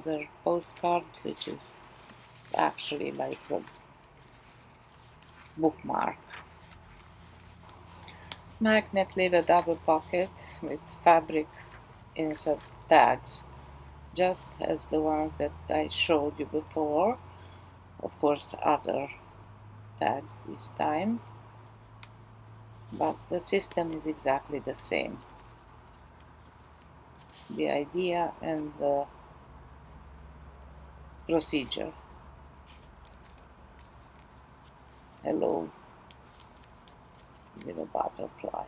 another postcard, which is actually like a bookmark. Magnet little double pocket with fabric insert tags, just as the ones that I showed you before. Of course, other tags this time, but the system is exactly the same. The idea and the procedure. Hello, little butterfly.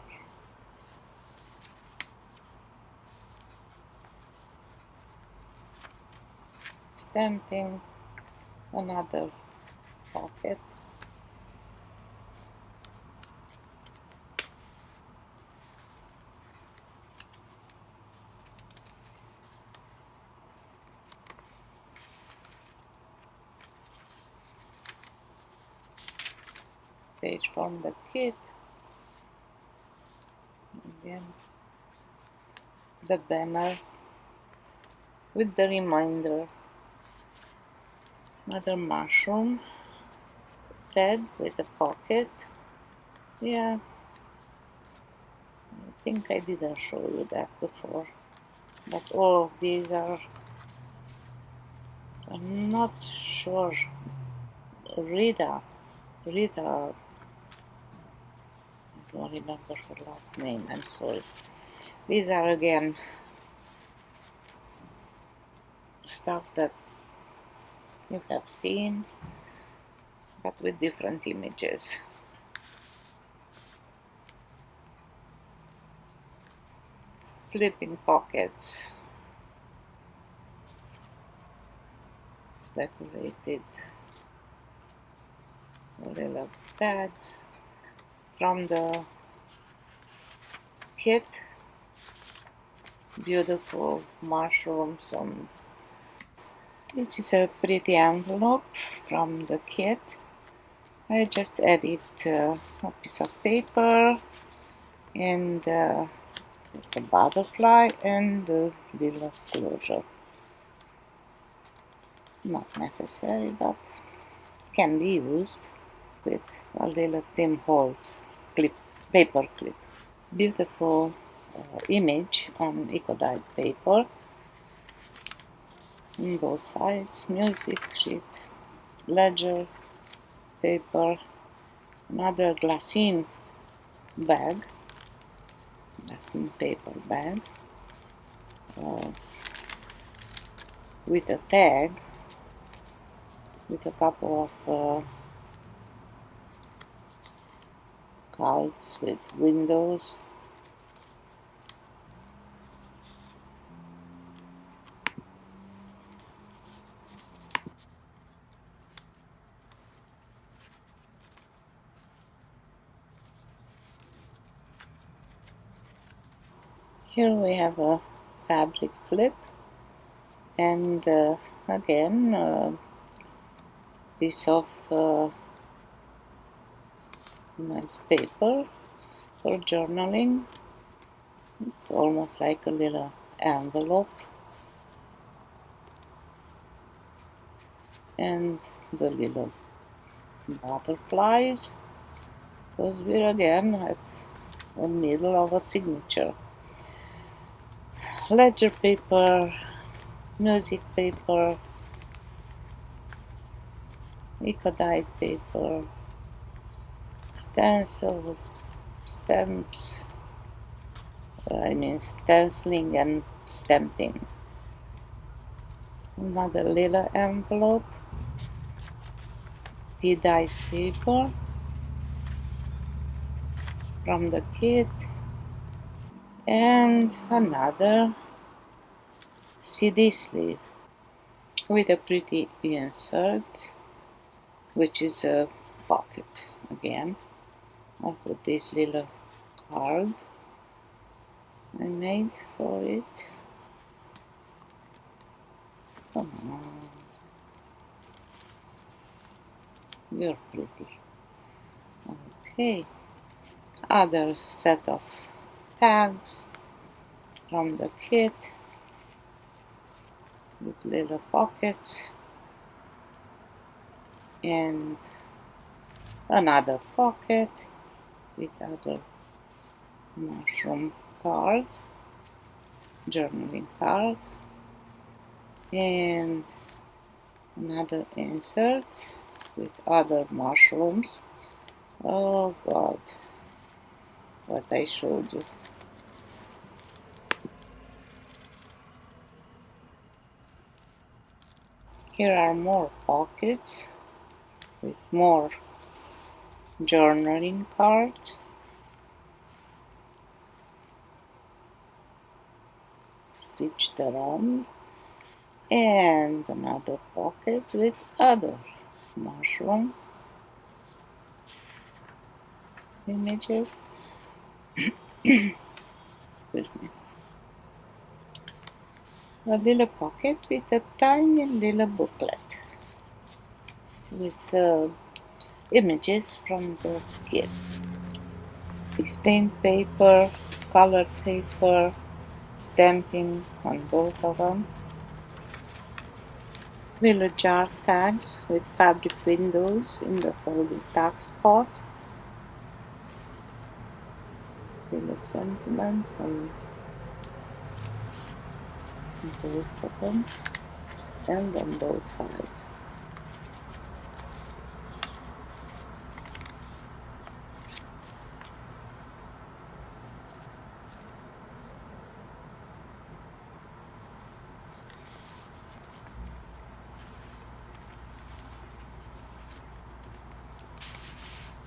Stamping another pocket. Page from the kit. Again, the banner with the reminder. Another mushroom tag with a pocket. Yeah, I think I didn't show you that before, but all of these are, I'm not sure, Rita, I don't remember her last name, I'm sorry. These are again stuff that you have seen, but with different images. Flipping pockets, decorated little tags from the kit. Beautiful mushrooms on. This is a pretty envelope from the kit. I just added a piece of paper and there's a butterfly and a little closure. Not necessary, but can be used with a little Tim Holtz clip, paper clip. Beautiful image on eco-dyed paper on both sides. Music sheet, ledger paper, another glassine bag, glassine paper bag with a tag with a couple of cards with windows. Here we have a fabric flip and again a piece of nice paper for journaling. It's almost like a little envelope, and the little butterflies, because we're again at the middle of a signature. Ledger paper, music paper, eco-dyed paper, stencils, stamps, stenciling and stamping. Another little envelope, tea-dyed paper from the kit, and another CD sleeve with a pretty insert, which is a pocket again. I'll put this little card I made for it. Come on, you're pretty. Okay, other set of tags from the kit. with little pockets, and another pocket with other mushroom card, journaling card, and another insert with other mushrooms. Oh God, what I showed you. Here are more pockets with more journaling cards, stitched around, and another pocket with other mushroom images. Excuse me. A little pocket with a tiny little booklet with images from the kit. Stained paper, colored paper, stamping on both of them. Little jar tags with fabric windows in the folding tag spot. Little sentiments on both of them and on both sides.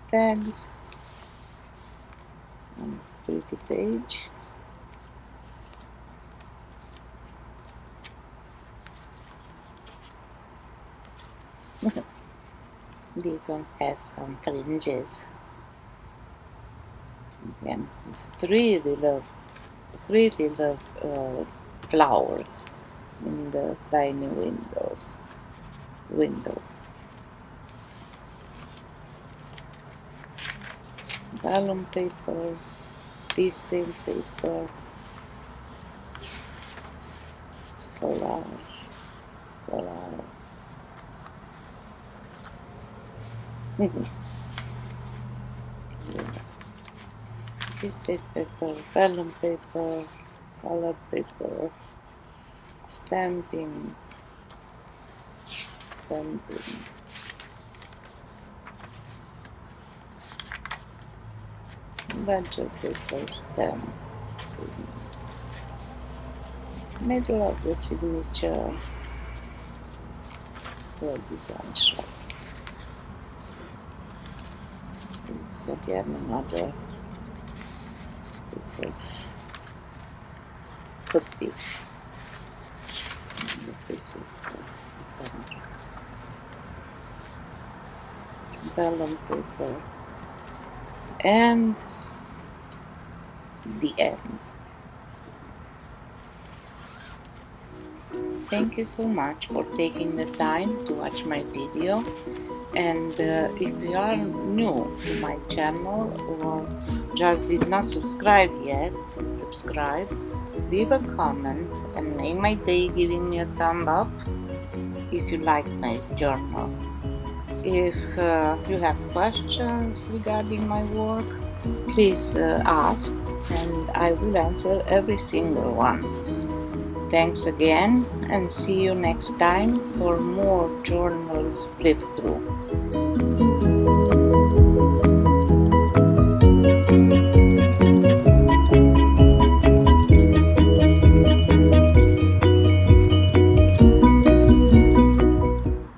Tags on a pretty page. This one has some fringes. Again, it's three little flowers in the tiny window. Vellum paper, tea stain paper, collage. This paper, vellum paper, colored paper, stamping, ledger paper, stamp, middle of the signature for design shop. This is again another piece of cookie. Another piece of vellum paper, and the end. Thank you so much for taking the time to watch my video, and if you are new to my channel or just did not subscribe yet, subscribe, leave a comment and make my day giving me a thumb up if you like my journal. If you have questions regarding my work, please ask and I will answer every single one. Thanks again, and see you next time for more journals flip through.